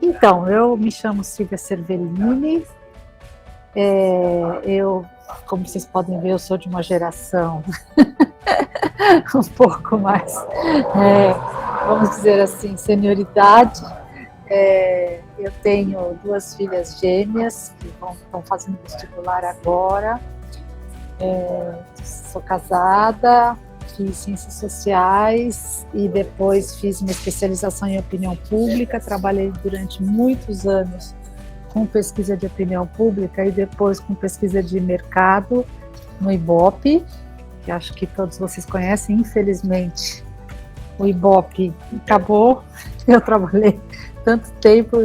Então, eu me chamo Silvia Cervellini. Eu, como vocês podem ver, eu sou de uma geração um pouco mais, vamos dizer assim, senioridade. Eu tenho 2 filhas gêmeas que estão fazendo vestibular agora. Sou casada, fiz ciências sociais e depois fiz uma especialização em opinião pública. Trabalhei durante muitos anos com pesquisa de opinião pública e depois com pesquisa de mercado no Ibope, que acho que todos vocês conhecem. Infelizmente, o Ibope acabou. Eu trabalhei tanto tempo,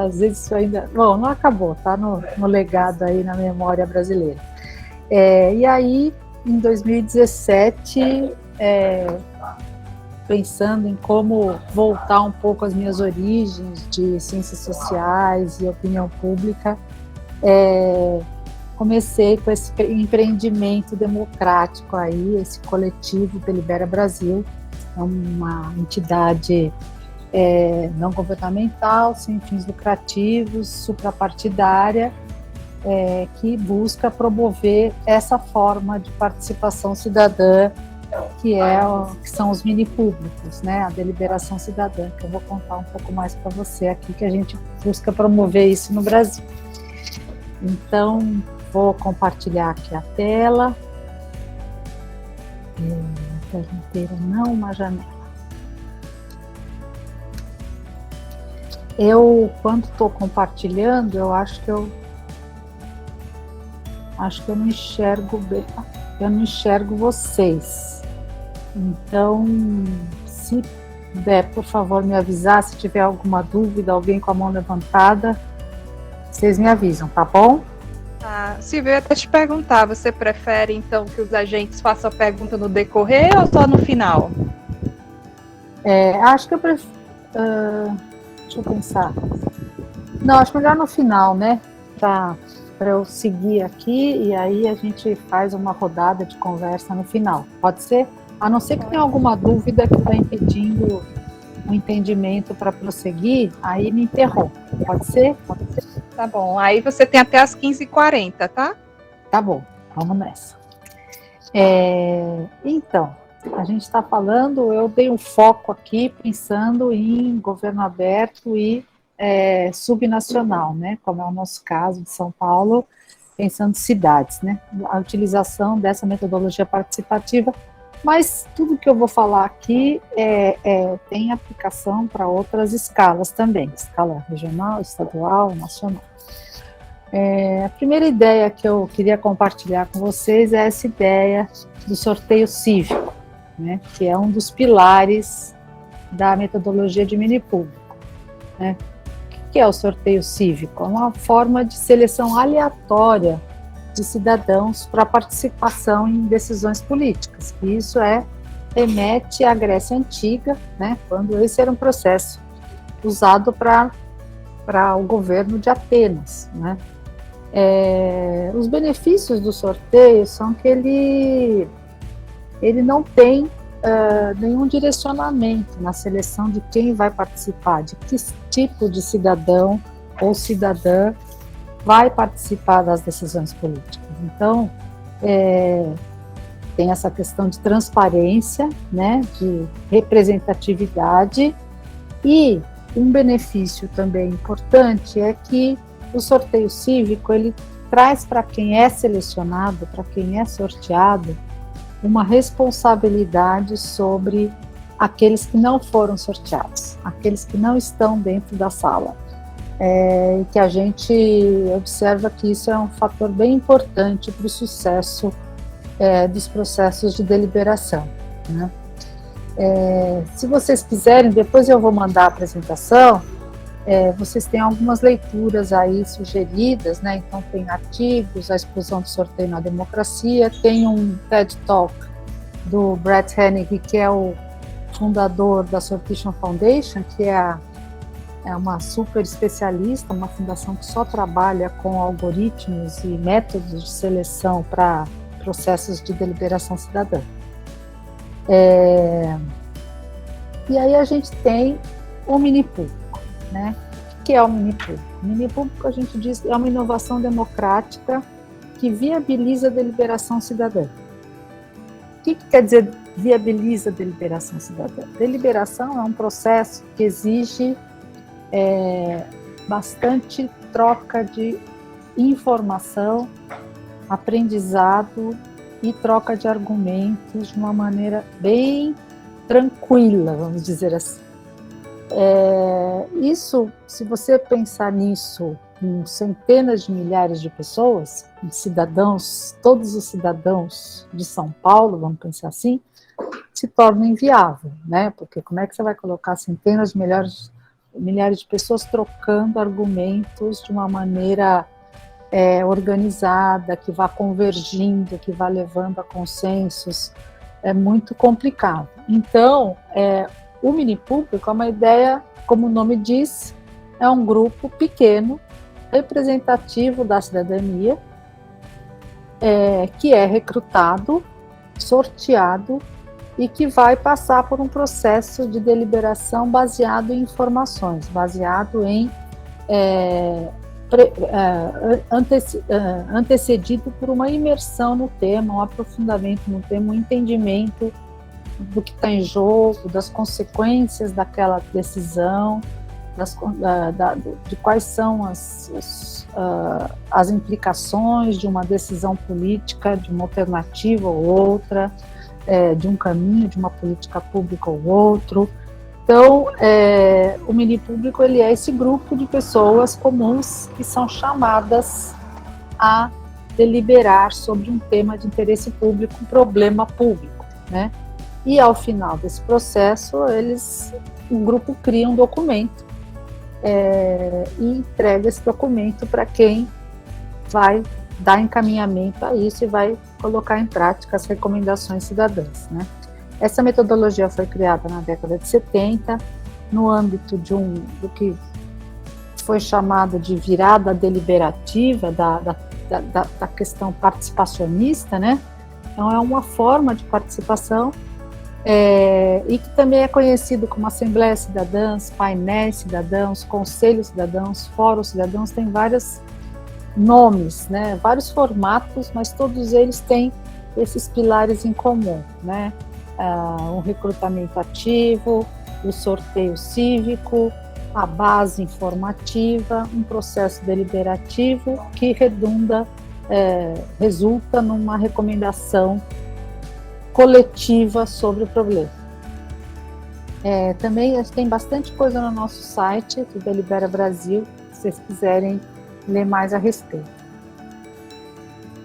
às vezes isso ainda... Bom, não acabou, está no legado aí, na memória brasileira. E aí, em 2017, pensando em como voltar um pouco às minhas origens de ciências sociais e opinião pública, comecei com esse empreendimento democrático aí, esse coletivo Delibera Brasil, é uma entidade não governamental, sem fins lucrativos, suprapartidária, que busca promover essa forma de participação cidadã, que são os mini públicos, né? A deliberação cidadã, que eu vou contar um pouco mais para você aqui, que a gente busca promover isso no Brasil. Então, vou compartilhar aqui a tela. A tela inteira, não uma janela. Eu, quando estou compartilhando, eu acho que eu não enxergo bem, eu não enxergo vocês. Então, se puder, por favor, me avisar, se tiver alguma dúvida, alguém com a mão levantada, vocês me avisam, tá bom? Silvia, eu ia até te perguntar, você prefere então que os agentes façam a pergunta no decorrer ou só no final? Acho que eu prefiro... deixa eu pensar. Não, acho melhor no final, né? Para eu seguir aqui e aí a gente faz uma rodada de conversa no final. Pode ser? A não ser que tenha alguma dúvida que está impedindo o entendimento para prosseguir, aí me interrompa. Pode ser? Pode ser? Tá bom, aí você tem até as 15h40, tá? Tá bom, vamos nessa. Então, a gente está falando, eu dei um foco aqui pensando em governo aberto e subnacional, né? Como é o nosso caso de São Paulo, pensando em cidades, né? A utilização dessa metodologia participativa, mas tudo que eu vou falar aqui tem aplicação para outras escalas também, escala regional, estadual, nacional. A primeira ideia que eu queria compartilhar com vocês é essa ideia do sorteio cívico, né? Que é um dos pilares da metodologia de mini público, né? O que é o sorteio cívico? É uma forma de seleção aleatória de cidadãos para participação em decisões políticas. E isso remete à Grécia Antiga, né, quando esse era um processo usado para o governo de Atenas, né. Os benefícios do sorteio são que ele não tem nenhum direcionamento na seleção de quem vai participar, de que tipo de cidadão ou cidadã vai participar das decisões políticas. Então, tem essa questão de transparência, né, de representatividade, e um benefício também importante é que o sorteio cívico, ele traz para quem é selecionado, para quem é sorteado, uma responsabilidade sobre aqueles que não foram sorteados, aqueles que não estão dentro da sala. E que a gente observa que isso é um fator bem importante para o sucesso dos processos de deliberação, né? Se vocês quiserem, depois eu vou mandar a apresentação, vocês têm algumas leituras aí sugeridas, né? Então tem artigos, a exclusão do sorteio na democracia, tem um TED Talk do Brett Hennig, que é o fundador da Sortition Foundation, que é uma super especialista, uma fundação que só trabalha com algoritmos e métodos de seleção para processos de deliberação cidadã. E aí a gente tem o mini público, né? que é o mini público? O mini público, a gente diz, é uma inovação democrática que viabiliza a deliberação cidadã. O que quer dizer viabiliza a deliberação cidadã? Deliberação é um processo que exige bastante troca de informação, aprendizado e troca de argumentos de uma maneira bem tranquila, vamos dizer assim. Isso, se você pensar nisso, em centenas de milhares de pessoas, cidadãos, todos os cidadãos de São Paulo, vamos pensar assim, se torna inviável, né? Porque como é que você vai colocar centenas de milhares de pessoas trocando argumentos de uma maneira organizada, que vá convergindo, que vá levando a consensos? É muito complicado. Então, o mini público é uma ideia, como o nome diz, é um grupo pequeno, representativo da cidadania, que é recrutado, sorteado e que vai passar por um processo de deliberação baseado em informações, baseado em antecedido por uma imersão no tema, um aprofundamento no tema, um entendimento do que está em jogo, das consequências daquela decisão, de quais são as implicações de uma decisão política, de uma alternativa ou outra, de um caminho, de uma política pública ou outro. Então, o mini público ele é esse grupo de pessoas comuns que são chamadas a deliberar sobre um tema de interesse público, um problema público, né? E ao final desse processo, o grupo cria um documento e entrega esse documento para quem vai dar encaminhamento a isso e vai colocar em prática as recomendações cidadãs, né? Essa metodologia foi criada na década de 70, no âmbito do que foi chamado de virada deliberativa, da questão participacionista, né? Então, é uma forma de participação e que também é conhecido como Assembleias Cidadãs, Painéis Cidadãos, Conselhos Cidadãos, Fóruns Cidadãos, tem vários nomes, né? Vários formatos, mas todos eles têm esses pilares em comum, né? Um recrutamento ativo, o sorteio cívico, a base informativa, um processo deliberativo que resulta numa recomendação coletiva sobre o problema. Também tem bastante coisa no nosso site, do Delibera Brasil, se vocês quiserem ler mais a respeito.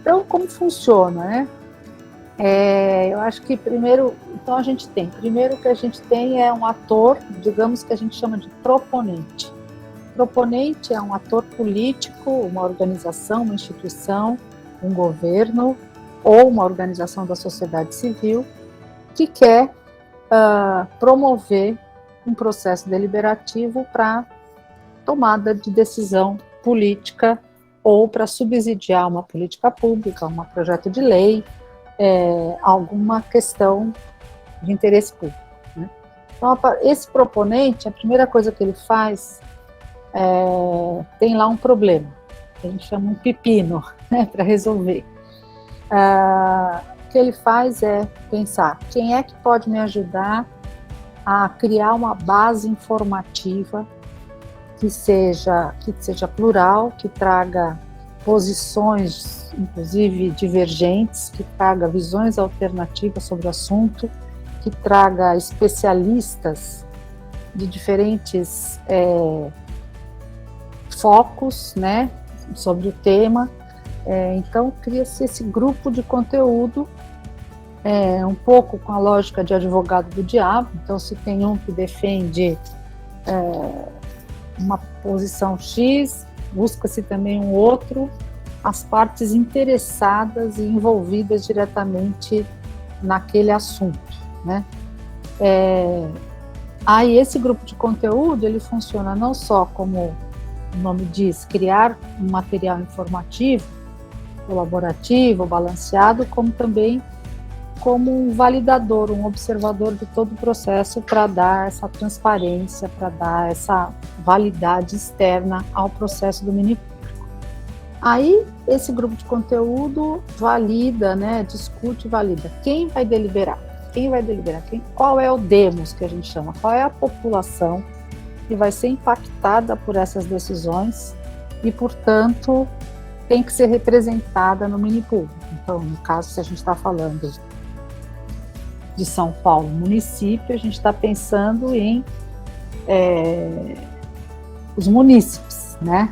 Então, como funciona, né? Eu acho que primeiro que a gente tem é um ator, digamos que a gente chama de proponente. Proponente é um ator político, uma organização, uma instituição, um governo ou uma organização da sociedade civil que quer promover um processo deliberativo para tomada de decisão política ou para subsidiar uma política pública, um projeto de lei, alguma questão de interesse público, né? Então, esse proponente, a primeira coisa que ele faz tem lá um problema, que a gente chama um pepino, né, para resolver. O que ele faz é pensar, quem é que pode me ajudar a criar uma base informativa que seja plural, que traga posições, inclusive divergentes, que traga visões alternativas sobre o assunto, que traga especialistas de diferentes focos, né, sobre o tema. Então, cria-se esse grupo de conteúdo, um pouco com a lógica de advogado do diabo. Então, se tem um que defende uma posição X, busca-se também um outro, as partes interessadas e envolvidas diretamente naquele assunto, né? Aí esse grupo de conteúdo, ele funciona não só como o nome diz, criar um material informativo, colaborativo, balanceado, como também como um validador, um observador de todo o processo para dar essa transparência, para dar essa validade externa ao processo do mini público. Aí, esse grupo de conteúdo valida, né, discute e valida. Quem vai deliberar? Quem vai deliberar? Qual é o demos que a gente chama? Qual é a população que vai ser impactada por essas decisões e, portanto, tem que ser representada no mini público? Então, no caso, se a gente está falando de São Paulo, município, a gente está pensando em os munícipes, né?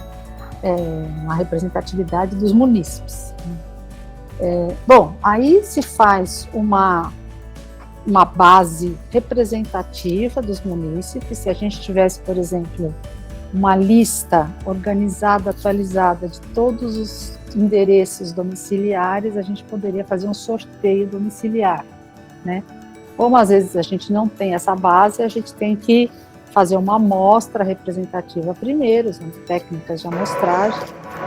Uma representatividade dos munícipes. Bom, aí se faz uma base representativa dos munícipes. Se a gente tivesse, por exemplo, uma lista organizada, atualizada de todos os endereços domiciliares, a gente poderia fazer um sorteio domiciliar, né? Como às vezes a gente não tem essa base, a gente tem que fazer uma amostra representativa primeiro, usando técnicas de amostragem,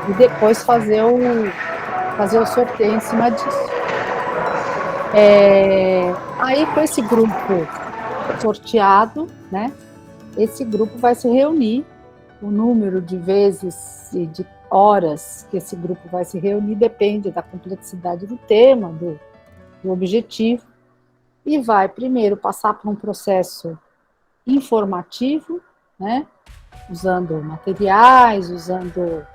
e depois fazer o sorteio em cima disso. Aí, com esse grupo sorteado, né, esse grupo vai se reunir. O número de vezes e de horas que esse grupo vai se reunir depende da complexidade do tema, do objetivo, e vai primeiro passar por um processo informativo, né, usando materiais, usando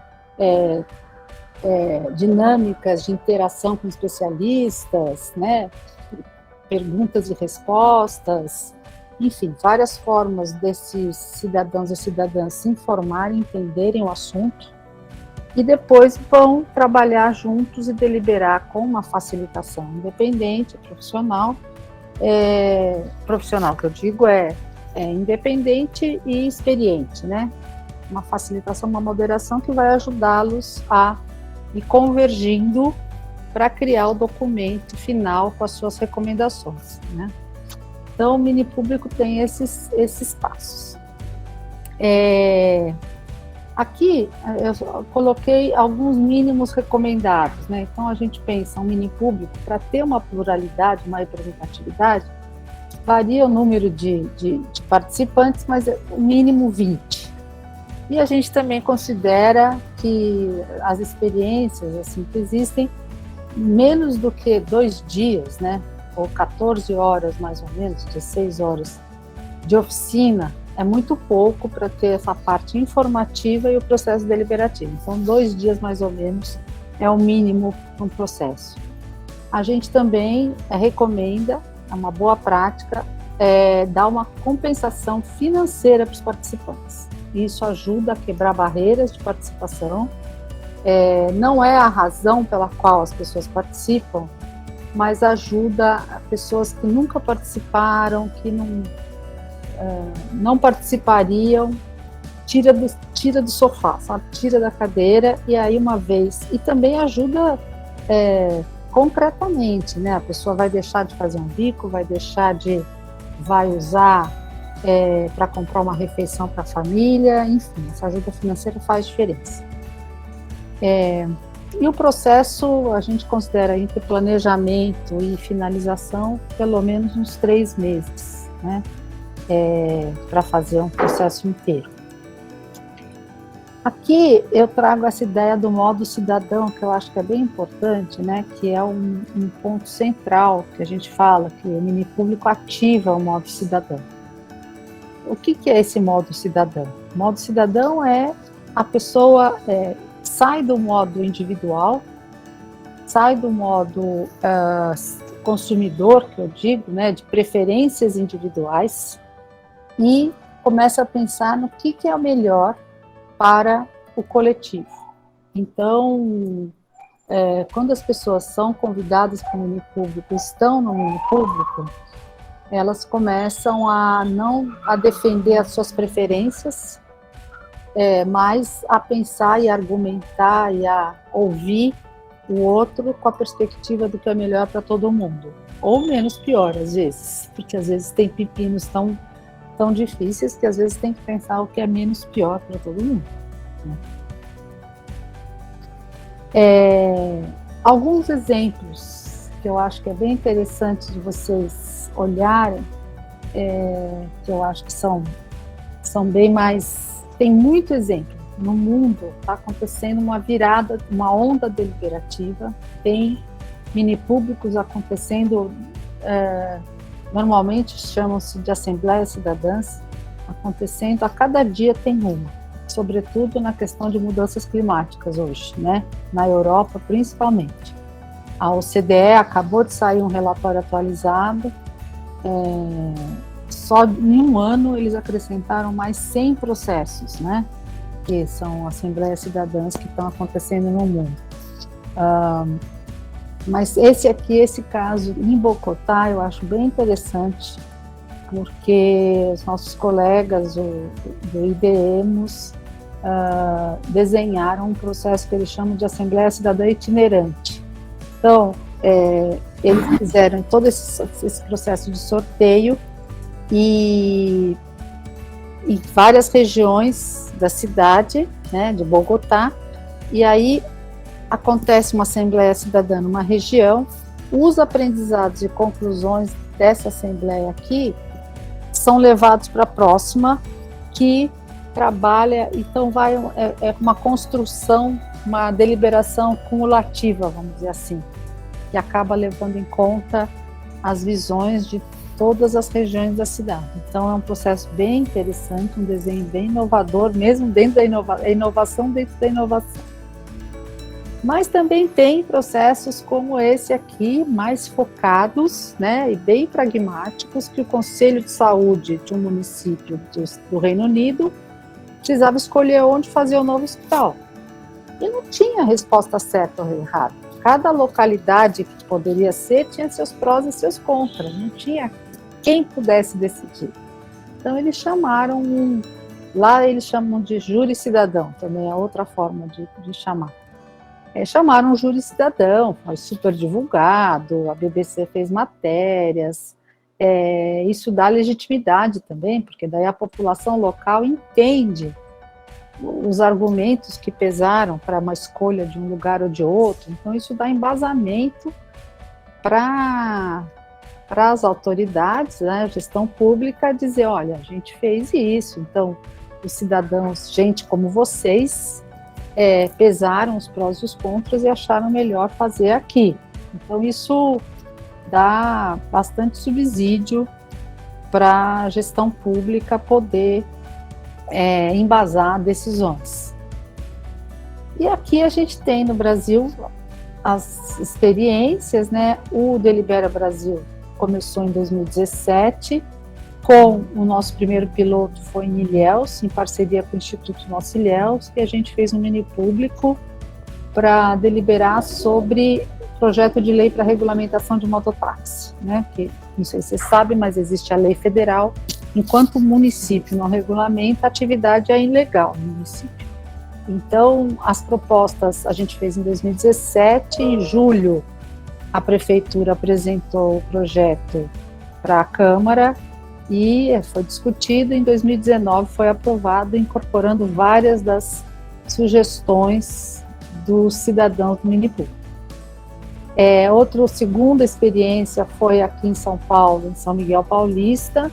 dinâmicas de interação com especialistas, né, perguntas e respostas, enfim, várias formas desses cidadãos e cidadãs se informarem, entenderem o assunto, e depois vão trabalhar juntos e deliberar com uma facilitação independente, profissional que eu digo independente e experiente, né? Uma facilitação, uma moderação que vai ajudá-los a ir convergindo para criar o documento final com as suas recomendações, né? Então, o mini público tem esses passos. Aqui, eu coloquei alguns mínimos recomendados, né? Então, a gente pensa um mini público, para ter uma pluralidade, uma representatividade, varia o número de participantes, mas o mínimo 20. E a gente também considera que as experiências assim, que existem, menos do que 2 dias, né? Ou 14 horas, mais ou menos, 16 horas de oficina, é muito pouco para ter essa parte informativa e o processo deliberativo. Então, 2 dias, mais ou menos, é o mínimo para um processo. A gente também recomenda, é uma boa prática, dar uma compensação financeira para os participantes. Isso ajuda a quebrar barreiras de participação. Não é a razão pela qual as pessoas participam, mas ajuda pessoas que nunca participaram, que não participariam, tira do sofá, sabe? Tira da cadeira, e aí uma vez. E também ajuda concretamente, né? A pessoa vai deixar de fazer um bico, vai usar para comprar uma refeição para a família, enfim, essa ajuda financeira faz diferença. E o processo, a gente considera entre planejamento e finalização, pelo menos uns 3 meses, né? Para fazer um processo inteiro. Aqui eu trago essa ideia do modo cidadão, que eu acho que é bem importante, né? Que é um ponto central que a gente fala, que o mini público ativa o modo cidadão. O que é esse modo cidadão? O modo cidadão é a pessoa sai do modo individual, sai do modo consumidor, que eu digo, né, de preferências individuais, e começa a pensar no que é o melhor para o coletivo. Então, quando as pessoas são convidadas para o mini público, estão no mini público, elas começam a defender as suas preferências, mas a pensar e argumentar e a ouvir o outro com a perspectiva do que é melhor para todo mundo, ou menos pior às vezes, porque às vezes tem pepinos tão difíceis que às vezes tem que pensar o que é menos pior para todo mundo, né? Alguns exemplos que eu acho que é bem interessante de vocês olharem, que eu acho que são bem mais tem muito exemplo. No mundo está acontecendo uma virada, uma onda deliberativa, tem mini públicos acontecendo, normalmente chamam-se de assembleias cidadãs, acontecendo a cada dia tem uma, sobretudo na questão de mudanças climáticas hoje, né? Na Europa principalmente. A OCDE acabou de sair um relatório atualizado, só em um ano eles acrescentaram mais 100 processos, né? Que são assembleias cidadãs que estão acontecendo no mundo. Mas esse caso em Bogotá, eu acho bem interessante, porque os nossos colegas do IDEMOS desenharam um processo que eles chamam de Assembleia Cidadã Itinerante. Então, eles fizeram todo esse processo de sorteio e em várias regiões da cidade, né, de Bogotá, e aí acontece uma Assembleia Cidadã numa região, os aprendizados e conclusões dessa Assembleia aqui são levados para a próxima, que trabalha, então é uma construção, uma deliberação cumulativa, vamos dizer assim, que acaba levando em conta as visões de todas as regiões da cidade. Então é um processo bem interessante, um desenho bem inovador, mesmo dentro da inovação dentro da inovação. Mas também tem processos como esse aqui, mais focados, né, e bem pragmáticos, que o Conselho de Saúde de um município do Reino Unido precisava escolher onde fazer o novo hospital. E não tinha resposta certa ou errada. Cada localidade que poderia ser tinha seus prós e seus contras, não tinha quem pudesse decidir. Então eles chamaram, lá eles chamam de júri cidadão, também é outra forma de chamar. Chamaram um júri cidadão, foi super divulgado, a BBC fez matérias, isso dá legitimidade também, porque daí a população local entende os argumentos que pesaram para uma escolha de um lugar ou de outro, então isso dá embasamento para as autoridades, né, a gestão pública, dizer, olha, a gente fez isso, então os cidadãos, gente como vocês, pesaram os prós e os contras e acharam melhor fazer aqui. Então isso dá bastante subsídio para a gestão pública poder embasar decisões. E aqui a gente tem no Brasil as experiências, né? O Delibera Brasil começou em 2017, com o nosso primeiro piloto foi em Ilhéus, em parceria com o Instituto Nosso Ilhéus, e a gente fez um mini público para deliberar sobre o projeto de lei para regulamentação de mototáxi, né? Que não sei se você sabe, mas existe a lei federal. Enquanto o município não regulamenta, a atividade é ilegal no município. Então, as propostas a gente fez em 2017, em julho a prefeitura apresentou o projeto para a Câmara e foi discutido, em 2019 foi aprovado, incorporando várias das sugestões dos cidadãos do Minipúblico. Outra segunda experiência foi aqui em São Paulo, em São Miguel Paulista,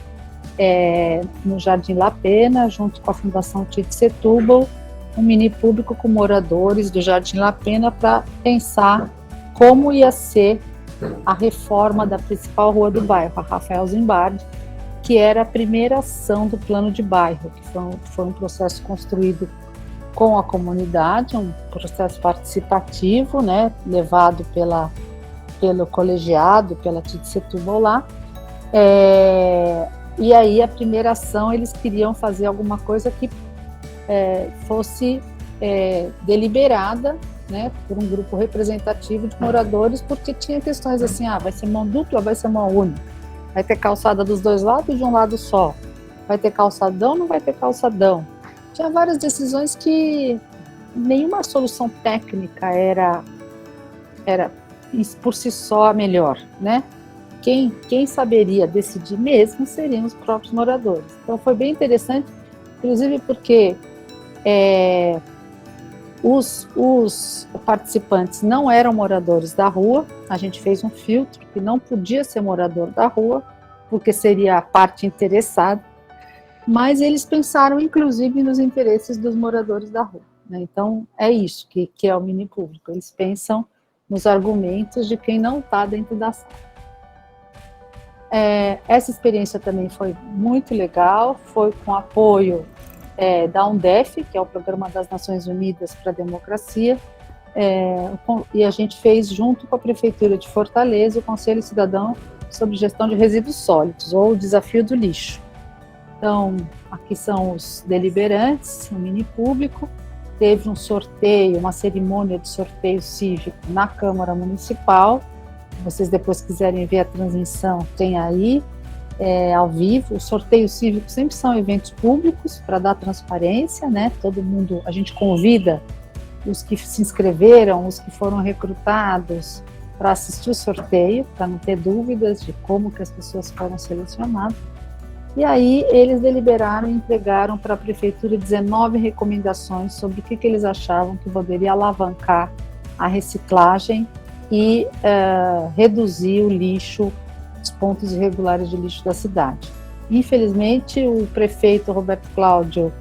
no Jardim La Pena, junto com a Fundação Tite Setúbal, um mini público com moradores do Jardim La Pena para pensar como ia ser a reforma da principal rua do bairro, a Rafael Zimbardi, que era a primeira ação do plano de bairro, que foi um processo construído com a comunidade, um processo participativo, né, levado pelo colegiado, pela Tite Setúbal lá. E aí a primeira ação eles queriam fazer alguma coisa que fosse deliberada, né, por um grupo representativo de moradores, porque tinha questões assim, vai ser mão dupla, vai ser mão única, vai ter calçada dos dois lados de um lado só, vai ter calçadão, não vai ter calçadão. Tinha várias decisões que nenhuma solução técnica era por si só a melhor, né? Quem saberia decidir mesmo seriam os próprios moradores. Então foi bem interessante, inclusive porque os participantes não eram moradores da rua, a gente fez um filtro que não podia ser morador da rua, porque seria a parte interessada, mas eles pensaram, inclusive, nos interesses dos moradores da rua, né? Então, é isso que é o mini público, eles pensam nos argumentos de quem não está dentro da sala. Essa experiência também foi muito legal, foi com apoio da UNDEF, que é o Programa das Nações Unidas para a Democracia, e a gente fez junto com a Prefeitura de Fortaleza o Conselho Cidadão sobre Gestão de Resíduos Sólidos, ou o Desafio do Lixo. Então, aqui são os deliberantes, o mini público, teve um sorteio, uma cerimônia de sorteio cívico na Câmara Municipal. Se vocês depois quiserem ver a transmissão, tem aí, ao vivo. Os sorteios cívicos sempre são eventos públicos para dar transparência, né? Todo mundo, a gente convida os que se inscreveram, os que foram recrutados para assistir o sorteio, para não ter dúvidas de como que as pessoas foram selecionadas. E aí eles deliberaram e entregaram para a Prefeitura 19 recomendações sobre o que eles achavam que poderia alavancar a reciclagem e reduzir o lixo, os pontos irregulares de lixo da cidade. Infelizmente, o prefeito Roberto Cláudio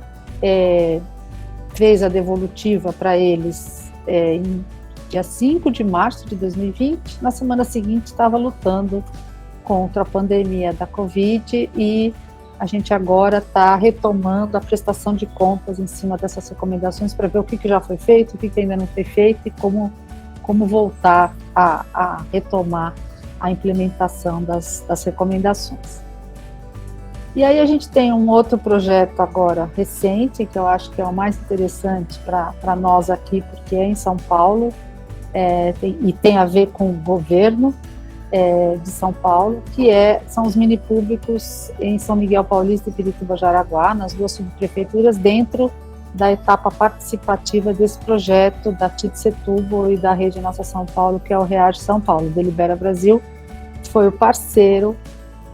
fez a devolutiva para eles em dia 5 de março de 2020. Na semana seguinte, estava lutando contra a pandemia da Covid e a gente agora está retomando a prestação de contas em cima dessas recomendações para ver o que já foi feito, o que ainda não foi feito e como voltar a retomar a implementação das recomendações. E aí a gente tem um outro projeto agora recente, que eu acho que é o mais interessante para nós aqui, porque é em São Paulo, e tem a ver com o governo de São Paulo, que são os mini públicos em São Miguel Paulista e Pirituba Jaraguá, nas duas subprefeituras, dentro da etapa participativa desse projeto da TIT Setúbal e da Rede Nossa São Paulo, que é o REAGE São Paulo. O Delibera Brasil foi o parceiro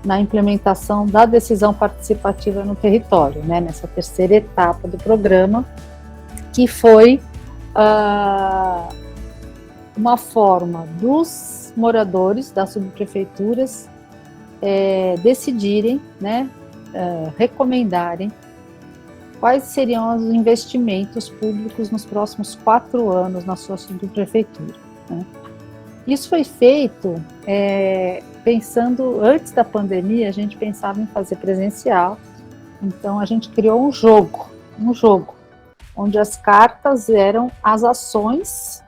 na implementação da decisão participativa no território, né, nessa terceira etapa do programa, que foi uma forma dos moradores das subprefeituras decidirem, né, recomendarem quais seriam os investimentos públicos nos próximos 4 anos na sua subprefeitura, né? Isso foi feito pensando, antes da pandemia, a gente pensava em fazer presencial, então a gente criou um jogo, onde as cartas eram as ações.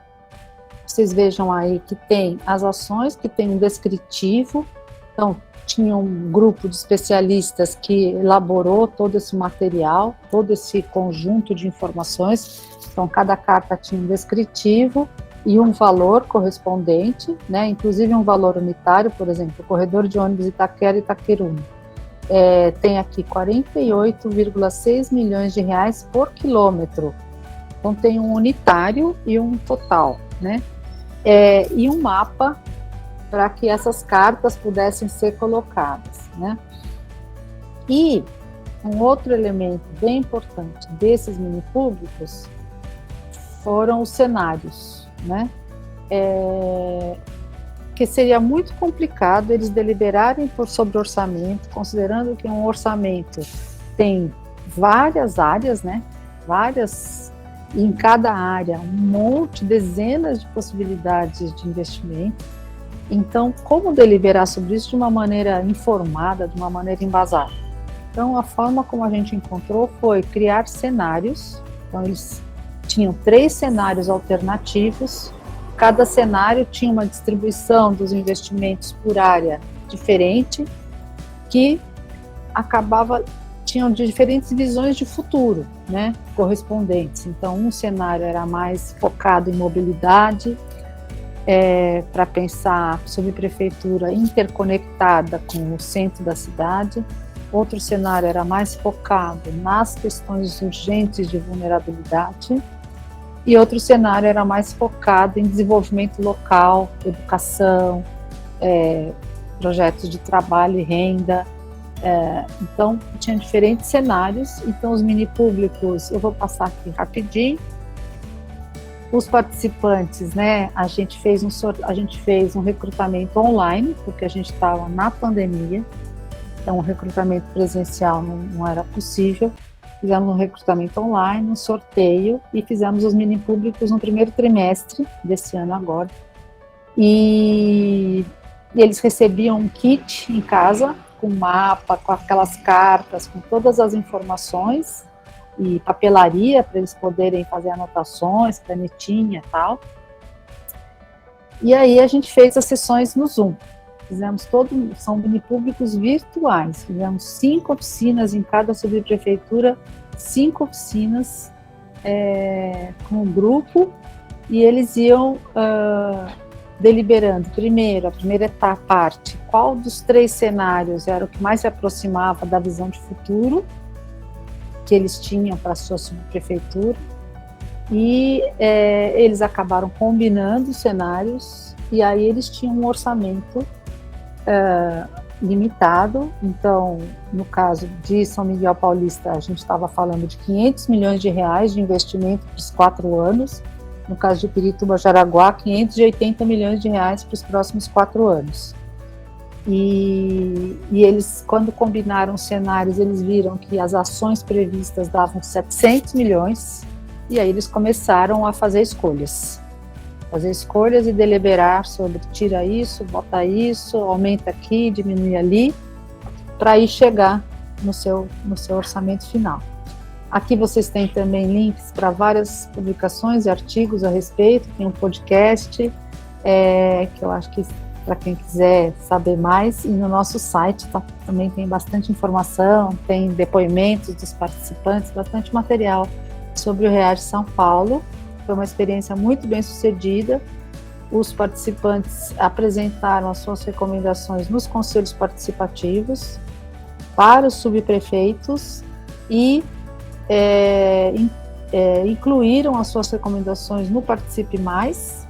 Vocês vejam aí que tem as ações, que tem um descritivo, então tinha um grupo de especialistas que elaborou todo esse material, todo esse conjunto de informações, então cada carta tinha um descritivo e um valor correspondente, né? Inclusive um valor unitário, por exemplo, o corredor de ônibus Itaquera e Itaqueruna, tem aqui 48,6 milhões de reais por quilômetro, então tem um unitário e um total, né? E um mapa para que essas cartas pudessem ser colocadas, né? E um outro elemento bem importante desses mini públicos foram os cenários, né? Que seria muito complicado eles deliberarem sobre orçamento, considerando que um orçamento tem várias áreas, né? E em cada área, dezenas de possibilidades de investimento. Então, como deliberar sobre isso de uma maneira informada, de uma maneira embasada? Então, a forma como a gente encontrou foi criar cenários. Então, eles tinham 3 cenários alternativos. Cada cenário tinha uma distribuição dos investimentos por área diferente, que tinham diferentes visões de futuro, né, correspondentes. Então, um cenário era mais focado em mobilidade, para pensar subprefeitura interconectada com o centro da cidade. Outro cenário era mais focado nas questões urgentes de vulnerabilidade. E outro cenário era mais focado em desenvolvimento local, educação, projetos de trabalho e renda. Então, tinha diferentes cenários. Então, os mini públicos, eu vou passar aqui rapidinho. Os participantes, né, a gente fez um recrutamento online, porque a gente estava na pandemia. Então, o recrutamento presencial não era possível. Fizemos um recrutamento online, um sorteio e fizemos os mini públicos no primeiro trimestre desse ano agora. E eles recebiam um kit em casa, com mapa, com aquelas cartas, com todas as informações e papelaria para eles poderem fazer anotações, canetinha e tal. E aí a gente fez as sessões no Zoom. São mini públicos virtuais. Fizemos 5 oficinas em cada subprefeitura, 5 oficinas com o grupo, e eles iam deliberando. Primeiro, a primeira parte, qual dos 3 cenários era o que mais se aproximava da visão de futuro que eles tinham para a sua subprefeitura, e eles acabaram combinando os cenários, e aí eles tinham um orçamento limitado. Então, no caso de São Miguel Paulista, a gente estava falando de 500 milhões de reais de investimento para os 4 anos. No caso de Pirituba, Jaraguá, 580 milhões de reais para os próximos 4 anos. E eles, quando combinaram os cenários, eles viram que as ações previstas davam 700 milhões, e aí eles começaram a fazer escolhas e deliberar sobre tira isso, bota isso, aumenta aqui, diminui ali, para aí chegar no seu orçamento final. Aqui vocês têm também links para várias publicações e artigos a respeito, tem um podcast, que eu acho que para quem quiser saber mais, e no nosso site também tem bastante informação, tem depoimentos dos participantes, bastante material sobre o Reage São Paulo. Foi uma experiência muito bem sucedida. Os participantes apresentaram as suas recomendações nos conselhos participativos para os subprefeitos e incluíram as suas recomendações no Participe Mais,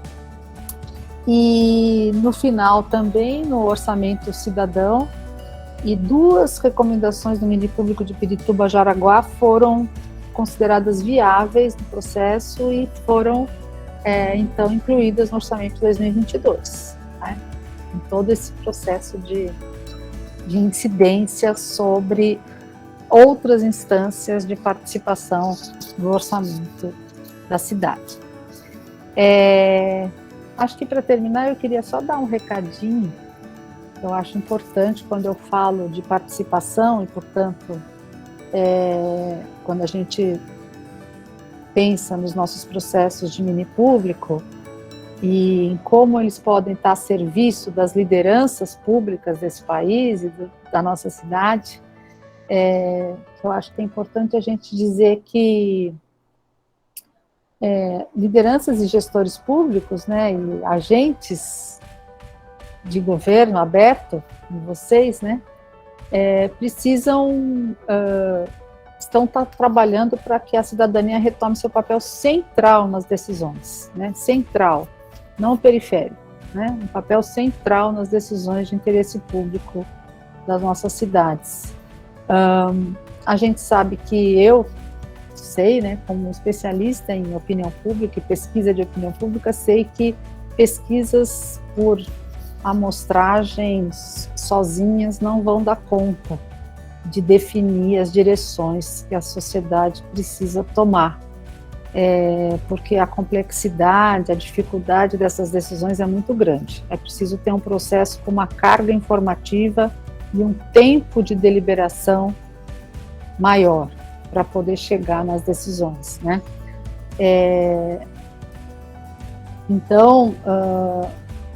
e no final também no Orçamento Cidadão, e 2 recomendações do mini público de Pirituba, Jaraguá foram consideradas viáveis no processo e foram então incluídas no Orçamento de 2022, né? Em todo esse processo de incidência sobre outras instâncias de participação no orçamento da cidade. Acho que para terminar eu queria só dar um recadinho que eu acho importante quando eu falo de participação e, portanto, quando a gente pensa nos nossos processos de mini público e em como eles podem estar a serviço das lideranças públicas desse país e da nossa cidade, eu acho que é importante a gente dizer que lideranças e gestores públicos, né, e agentes de governo aberto, vocês, né, estão trabalhando para que a cidadania retome seu papel central nas decisões, né, central, não periférico, né, um papel central nas decisões de interesse público das nossas cidades. A gente sabe que eu sei, né, como especialista em opinião pública e pesquisa de opinião pública, sei que pesquisas por amostragens sozinhas não vão dar conta de definir as direções que a sociedade precisa tomar, porque a complexidade, a dificuldade dessas decisões é muito grande. É preciso ter um processo com uma carga informativa e um tempo de deliberação maior para poder chegar nas decisões, né? Então,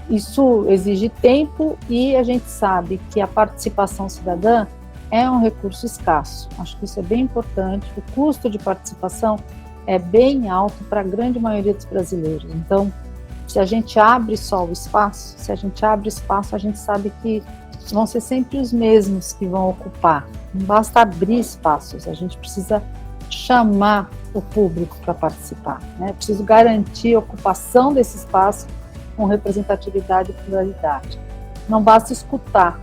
isso exige tempo, e a gente sabe que a participação cidadã é um recurso escasso. Acho que isso é bem importante. O custo de participação é bem alto para a grande maioria dos brasileiros. Então, se a gente abre só o espaço, a gente sabe que vão ser sempre os mesmos que vão ocupar. Não basta abrir espaços, a gente precisa chamar o público para participar, né? Preciso garantir a ocupação desse espaço com representatividade e pluralidade. Não basta escutar,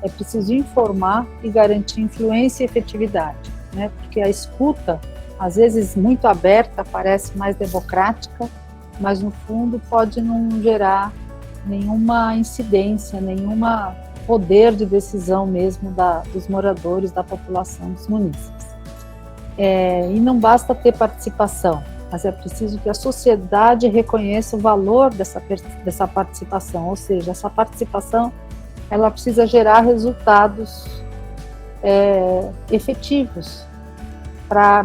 é preciso informar e garantir influência e efetividade, né? Porque a escuta, às vezes muito aberta, parece mais democrática, mas no fundo pode não gerar nenhuma incidência, nenhuma poder de decisão mesmo dos moradores, da população dos munícipes. E não basta ter participação, mas é preciso que a sociedade reconheça o valor dessa participação, ou seja, essa participação ela precisa gerar resultados efetivos,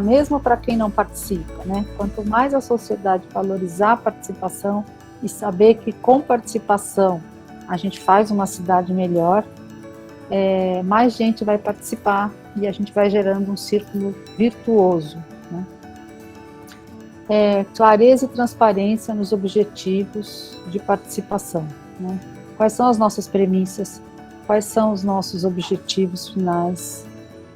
mesmo para quem não participa, né? Quanto mais a sociedade valorizar a participação e saber que com participação a gente faz uma cidade melhor, mais gente vai participar e a gente vai gerando um círculo virtuoso, né? Clareza e transparência nos objetivos de participação, né? Quais são as nossas premissas? Quais são os nossos objetivos finais?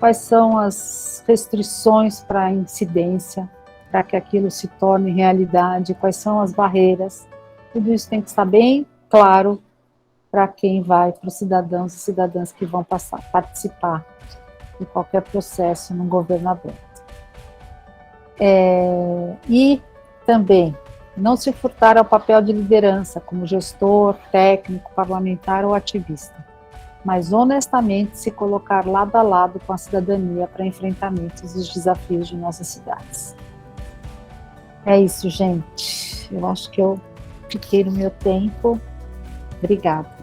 Quais são as restrições para a incidência, para que aquilo se torne realidade? Quais são as barreiras? Tudo isso tem que estar bem claro para quem vai, para os cidadãos e cidadãs que vão participar de qualquer processo no governo aberto. E também não se furtar ao papel de liderança, como gestor, técnico, parlamentar ou ativista, mas honestamente se colocar lado a lado com a cidadania para enfrentamentos dos desafios de nossas cidades. É isso, gente. Eu acho que eu fiquei no meu tempo. Obrigada.